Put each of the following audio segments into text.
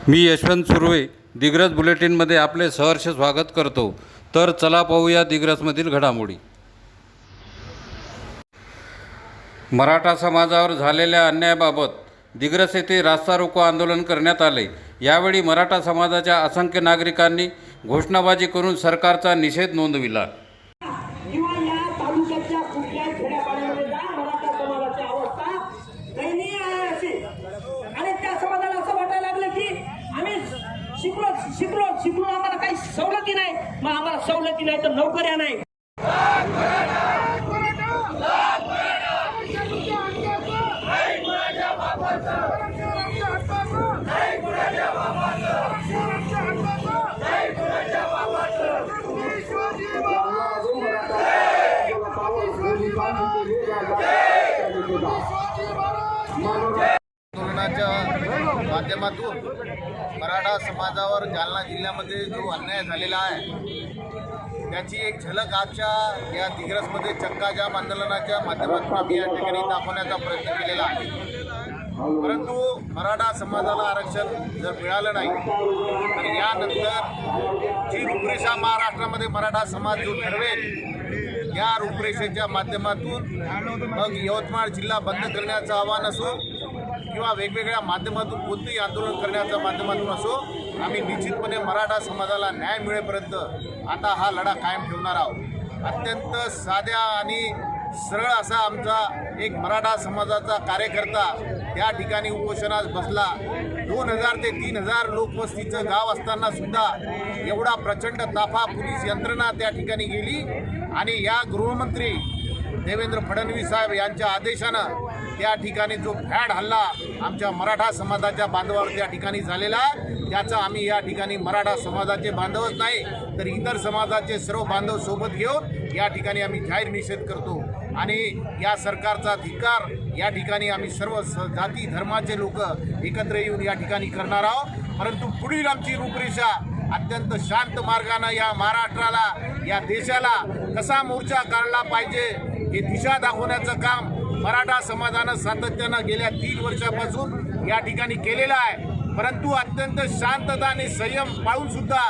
मी यशवंत सुर्वे दिग्रस बुलेटिनमध्ये आपले सहर्ष स्वागत करतो। तर चला पाहूया दिग्रसमधील घडामोडी। मराठा समाजावर झालेल्या अन्यायाबाबत दिग्रस येथे रास्ता रोको आंदोलन करण्यात आले। यावेळी मराठा समाजाच्या असंख्य नागरिकांनी घोषणाबाजी करून सरकारचा निषेध नोंदविला। शिकलो आम्हाला काही सवलती नाही, मग आम्हाला सवलती नाही तर नोकऱ्या नाही। माध्यमातून मराठा समाजावर जालना जिल्ह्यामध्ये जो अन्याय झालेला आहे त्याची एक झलक आजच्या या दिग्रसमध्ये चक्काजाम आंदोलनाच्या माध्यमातून आम्ही या ठिकाणी दाखवण्याचा प्रयत्न केलेला आहे। परंतु मराठा समाजाला आरक्षण जर मिळालं नाही तर यानंतर जी रूपरेषा महाराष्ट्रामध्ये मराठा समाज जो ठरवेल या रूपरेषेच्या माध्यमातून मग यवतमाळ जिल्हा बंद करण्याचं आव्हान असो किंवा वेगवेगळ्या माध्यमातून कोणतेही आंदोलन करण्याच्या माध्यमातून असो, आम्ही निश्चितपणे मराठा समाजाला न्याय मिळेपर्यंत आता हा लढा कायम ठेवणार आहोत। अत्यंत साध्या आणि सरळ असा आमचा एक मराठा समाजाचा कार्यकर्ता त्या ठिकाणी उपोषणास बसला। 2000 ते 3000 लोकवस्तीचं गाव असताना सुद्धा एवढा प्रचंड ताफा पोलीस यंत्रणा त्या ठिकाणी गेली आणि या गृहमंत्री देवेंद्र फडणवीस साहेब यांच्या आदेशानं त्या ठिकाणी जो भ्याड हल्ला आमच्या मराठा समाजाच्या बांधवावर त्या ठिकाणी झालेला, त्याचा आम्ही या ठिकाणी मराठा समाजाचे बांधवच नाही तर इतर समाजाचे सर्व बांधव सोबत घेऊन या ठिकाणी आम्ही जाहीर निषेध करतो आणि या सरकारचा धिक्कार या ठिकाणी आम्ही सर्व जाती धर्माचे लोक एकत्र येऊन या ठिकाणी करणार आहोत। परंतु पुढील आमची रूपरेषा अत्यंत शांत मार्गाने या महाराष्ट्राला या देशाला कसा मोर्चा काढला पाहिजे हे दिशा दाखवण्याचं काम मराठा समाजानं सातत्यानं गेल्या 3 वर्षापासून या ठिकाणी केलेलं आहे। परंतु अत्यंत शांतता आणि संयम पाळून सुद्धा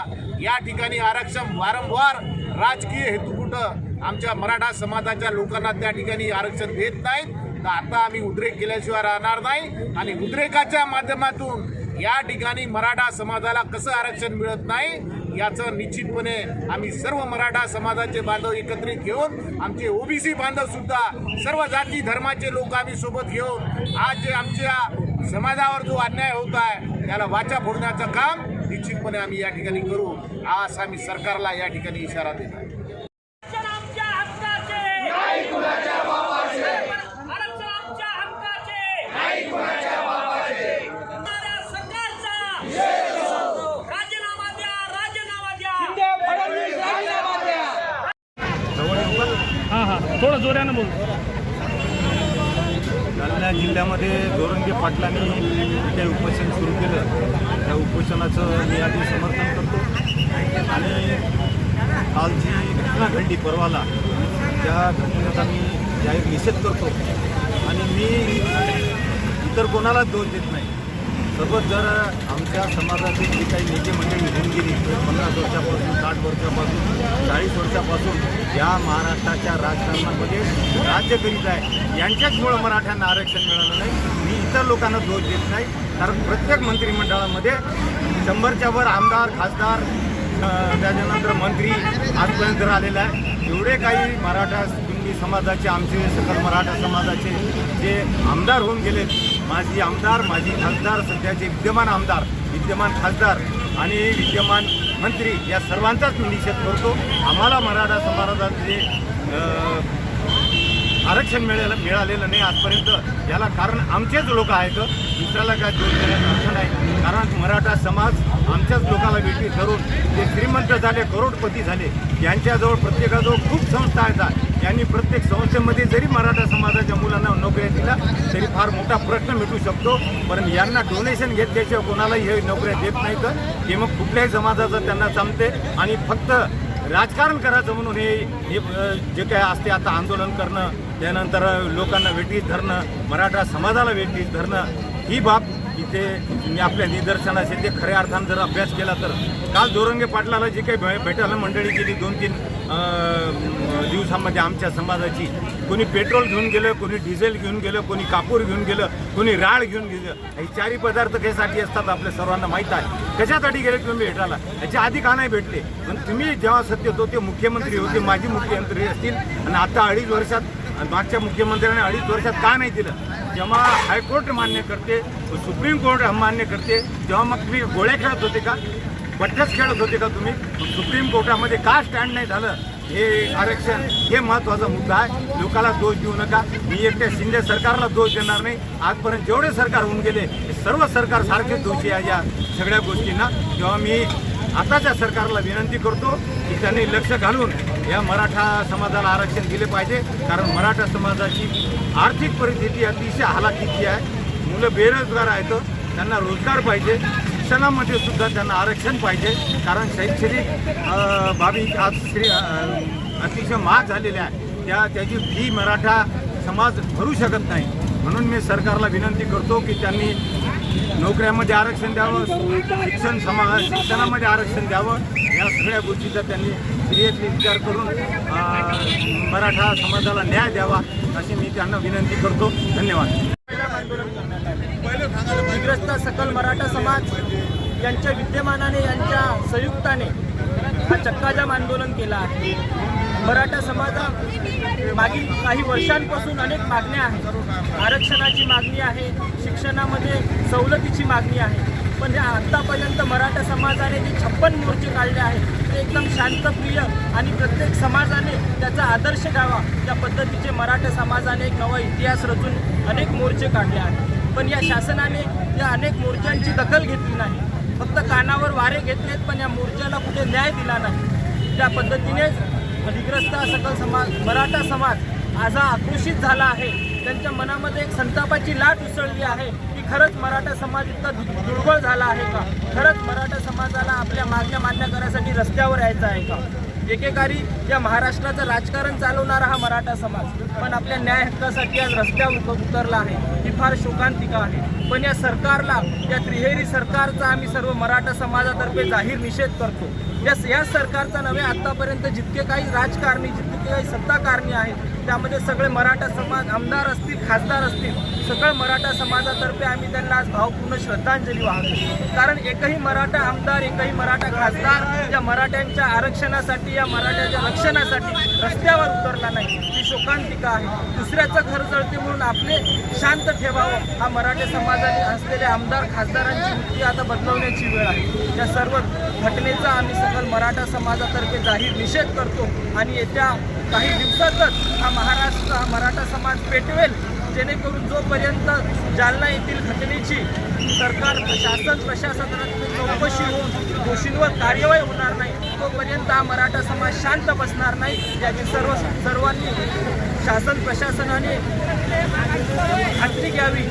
या ठिकाणी आरक्षण वारंवार राजकीय हेतुपुरतं आमच्या मराठा समाजाच्या लोकांना त्या ठिकाणी आरक्षण देत नाहीत। तर आता आम्ही उद्रेक केल्याशिवाय राहणार नाही आणि उद्रेकाच्या माध्यमातून या ठिकाणी मराठा समाजाला कसं आरक्षण मिळत नाही याचं निश्चितपणे आम्ही सर्व मराठा समाजाचे बांधव एकत्रित घेऊन आमचे ओबीसी बांधव सुद्धा सर्व जाती धर्माचे लोक आम्ही सोबत घेऊन आज जे आमच्या समाजावर जो अन्याय होत आहे त्याला वाचा फोडण्याचं काम निश्चितपणे आम्ही या ठिकाणी करू आज आम्ही सरकारला या ठिकाणी इशारा देत आहे। थोडं जोरानं बोल। जालना जिल्ह्यामध्ये जोरंगे पाटलांनी जे उपोषण सुरू केलं त्या उपोषणाचं मी आधी समर्थन करतो आणि काल जी घटना घडली परवाला त्या घटनेचा मी जाहीर निषेध करतो आणि मी इतर कोणाला दोष देत नाही। सोबत जर आमच्या समाजातील जी काही नेते मंडळी होऊन गेली 50 वर्षापासून 60 वर्षापासून 40 वर्षापासून या महाराष्ट्राच्या राजकारणामध्ये राज्य करीत आहे यांच्याचमुळं मराठ्यांना आरक्षण मिळालं नाही। मी इतर लोकांना दोष देत नाही कारण प्रत्येक मंत्रिमंडळामध्ये 100च्या वर आमदार खासदार त्याच्यानंतर मंत्री आजपर्यंत राहिलेला आहे। एवढे काही मराठा कुणबी समाजाचे आमचे सकल मराठा समाजाचे जे आमदार होऊन गेले, माजी आमदार माजी खासदार सध्याचे विद्यमान आमदार विद्यमान खासदार आणि विद्यमान मंत्री या सर्वांचाच मी निषेध करतो। आम्हाला मराठा समाजाचे आरक्षण मिळालेलं नाही आजपर्यंत, याला कारण आमचेच लोक आहेत, दुसऱ्याला काय दोष देण्याचा अर्थ नाही। कारण मराठा समाज आमच्याच लोकांना वेठी धरून ते श्रीमंत झाले करोडपती झाले, यांच्याजवळ प्रत्येकाजवळ खूप संस्था आहेत। यांनी प्रत्येक संस्थेमध्ये जरी मराठा समाजाच्या मुलांना नोकऱ्या दिल्या तरी फार मोठा प्रश्न मिटू शकतो। पण यांना डोनेशन घेतल्याशिवाय कोणालाही हे नोकऱ्या देत नाही तर ते मग कुठल्याही समाजाचं त्यांना जमते आणि फक्त राजकारण करायचं म्हणून हे जे काय असते आता आंदोलन करणं त्यानंतर लोकांना वेठीस धरणं मराठा समाजाला वेठीस धरणं ही बाब इथे ते आपल्या निदर्शनास येते. खऱ्या अर्थानं जर अभ्यास केला तर काल जोरंगे पाटलाला जी काही भेटायला मंडळी केली 2-3 दिवसामध्ये आमच्या समाजाची, कोणी पेट्रोल घेऊन गेलं, कोणी डिझेल घेऊन गेलं, कोणी कापूर घेऊन गेलं, कोणी राळ घेऊन गेलं. हे चारी पदार्थ कशासाठी असतात आपल्या सर्वांना माहीत आहे. कशासाठी गेले तुम्ही भेटायला? याच्या आधी का नाही भेटते? पण तुम्ही जेव्हा सत्य होते, मुख्यमंत्री होते, माजी मुख्यमंत्री असतील, आणि आता 2.5 वर्षात मागच्या मुख्यमंत्र्यांनी 2.5 वर्षात का नाही दिलं? जेव्हा हायकोर्ट मान्य करते, सुप्रीम कोर्ट मान्य करते, तेव्हा मग तुम्ही गोळ्या खेळत होते का? पट्ट्याच खेळत होते का तुम्ही? सुप्रीम कोर्टामध्ये का स्टँड नाही झालं? हे आरक्षण हे महत्त्वाचा मुद्दा आहे. लोकांना दोष देऊ नका. मी एकट्या शिंदे सरकारला दोष देणार नाही. आजपर्यंत जेवढे सरकार होऊन गेले सर्व सरकार सारखेच दोषी आहे या सगळ्या गोष्टींना. तेव्हा मी आताच्या सरकारला विनंती करतो की त्यांनी लक्ष घालून या मराठा समाजाला आरक्षण दिले पाहिजे. कारण मराठा समाजाची आर्थिक परिस्थिती अतिशय हालाकीची आहे. मुलं बेरोजगार आहेत, त्यांना रोजगार पाहिजे. शिक्षणामध्ये सुद्धा त्यांना आरक्षण पाहिजे. कारण शैक्षणिक बाबी आज अतिशय महाग झालेल्या आहे. त्याची फी मराठा समाज भरू शकत नाही. म्हणून मी सरकारला विनंती करतो की त्यांनी नोकऱ्यामध्ये आरक्षण द्यावं, शिक्षणामध्ये आरक्षण द्यावं. या सगळ्या गोष्टीचा त्यांनी सिरियसली विचार करून मराठा समाजाला न्याय द्यावा अशी मी त्यांना विनंती करतो. धन्यवाद. दिग्रस्त सकल मराठा समाज यांच्या विद्यमानाने, यांच्या संयुक्ताने हा चक्काजाम आंदोलन केला आहे. मराठा समाजा मागील काही वर्षांपासून अनेक मागण्या आहेत. आरक्षणाची मागणी आहे, शिक्षणामध्ये सवलतीची मागणी आहे. पण या आत्तापर्यंत मराठा समाजाने जे 56 मोर्चे काढले आहेत ते एकदम शांतप्रिय आणि प्रत्येक समाजाने त्याचा आदर्श घ्यावा त्या पद्धतीचे मराठा समाजाने एक नवा इतिहास रचून अनेक मोर्चे काढले आहेत. पण या शासनाने या अनेक मोर्चांची दखल घेतली नाही. फक्त कानावर वारे घेतलेत, पण या मोर्चाला कुठे न्याय दिला नाही. त्या पद्धतीनेच दिग्रस्त सकल समाज, मराठा समाज आज हा आक्रोशित झाला आहे. त्यांच्या मनामध्ये एक संतापाची लाट उसळली आहे की खरंच मराठा समाज इतका दुर्बळ झाला आहे का? खरंच मराठा समाजाला आपल्या मागण्या मान्य करण्यासाठी रस्त्यावर यायचं आहे का? एकेकाळी या महाराष्ट्राचं राजकारण चालवणारा हा मराठा समाज पण आपल्या न्याय हक्कासाठी आज रस्त्यावर उतरला आहे. ही फार शोकांतिका आहे. पण या सरकारला, या त्रिहेरी सरकारचा आम्ही सर्व मराठा समाजातर्फे जाहीर निषेध करतो. या सरकारचा नव्हे, आत्तापर्यंत जितके काही राजकारणी, जितके काही सत्ताकारणी आहेत त्यामध्ये सगळे मराठा समाज, आमदार असतील, खासदार असतील, सगळं मराठा समाजातर्फे आम्ही त्यांना आज भावपूर्ण श्रद्धांजली वाहतो. कारण एकही मराठा आमदार, एकही मराठा खासदार या मराठ्यांच्या आरक्षणासाठी, या मराठ्याच्या रक्षणासाठी रस्त्यावर उतरला नाही. ही शोकांतिका आहे. दुसऱ्याचं घर जळते म्हणून आपले शांत ठेवावं, हा मराठा समाजाने असलेल्या आमदार खासदारांची वृत्ती आता बदलवण्याची वेळ आहे. या सर्व घटनेचा आम्ही सकल मराठा समाजातर्फे जाहीर निषेध करतो आणि येत्या काही दिवसातच हा महाराष्ट्र, हा मराठा समाज पेटवेल. जेणेकरून जोपर्यंत जालना येथील घटनेची सरकार, शासन, प्रशासनातून चौकशी होऊन दोषींवर कार्यवाही होणार नाही तोपर्यंत हा मराठा समाज शांत बसणार नाही. याची सर्वांनी, शासन प्रशासनाने खात्री घ्यावी.